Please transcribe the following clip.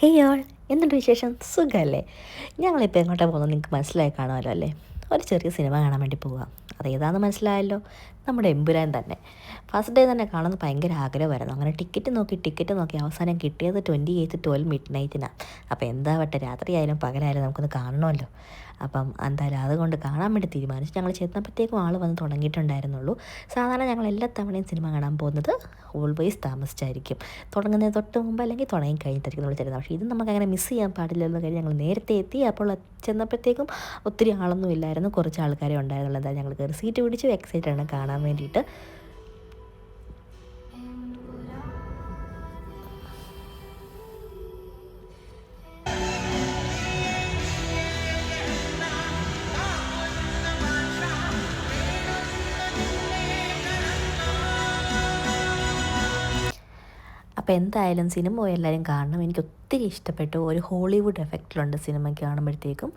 Hey all, എന്തുണ്ട് വിശേഷം? സുഖമല്ലേ? ഞങ്ങളിപ്പോൾ എങ്ങോട്ടാണ് പോകുന്നത് നിങ്ങൾക്ക് മനസ്സിലായി കാണുമല്ലോ അല്ലേ? ഒരു ചെറിയ സിനിമ കാണാൻ വേണ്ടി പോവുക. അതേതാണെന്ന് മനസ്സിലായല്ലോ, നമ്മുടെ എമ്പുരാൻ തന്നെ. ഫസ്റ്റ് ഡേ തന്നെ കാണുന്നത് ഭയങ്കര ആഗ്രഹമായിരുന്നു. അങ്ങനെ ടിക്കറ്റ് നോക്കി അവസാനം കിട്ടിയത് 28 12 മിഡ് നൈറ്റിനാണ്. അപ്പോൾ എന്താവട്ടെ, രാത്രിയായാലും പകലായാലും നമുക്കൊന്ന് കാണണമല്ലോ. അപ്പം എന്തായാലും അതുകൊണ്ട് കാണാൻ വേണ്ടി തീരുമാനിച്ചു. ഞങ്ങൾ ചെന്നപ്പോഴത്തേക്കും ആൾ വന്ന് തുടങ്ങിയിട്ടുണ്ടായിരുന്നുള്ളൂ. സാധാരണ ഞങ്ങൾ എല്ലാ തവണയും സിനിമ കാണാൻ പോകുന്നത് ഓൾവേസ് താമസിച്ചായിരിക്കും. തുടങ്ങുന്നതിന് തൊട്ട് മുമ്പ് അല്ലെങ്കിൽ തുടങ്ങി കഴിഞ്ഞിട്ടായിരിക്കും നമ്മൾ തരുന്നത്. പക്ഷേ ഇത് നമുക്കങ്ങനെ മിസ് ചെയ്യാൻ പാടില്ലല്ലോ എന്ന് ഞങ്ങൾ നേരത്തെ എത്തി. അപ്പോൾ ചെന്നപ്പോഴത്തേക്കും ഒത്തിരി ആളൊന്നും ഇല്ലായിരുന്നു, കുറച്ച് ആൾക്കാരെ ഉണ്ടായിരുന്നുള്ളൂ. എന്തായാലും ഞങ്ങൾ കയറി സീറ്റ് പിടിച്ചു, എക്സൈറ്റഡ് ആണ് കാണാൻ വേണ്ടിയിട്ട്. അപ്പോൾ എന്തായാലും സിനിമ പോയി എല്ലാവരും കാണണം. എനിക്ക് ഒത്തിരി ഇഷ്ടപ്പെട്ടു. ഒരു ഹോളിവുഡ് എഫക്റ്റിലുണ്ട് സിനിമയ്ക്ക് കാണുമ്പോഴത്തേക്കും.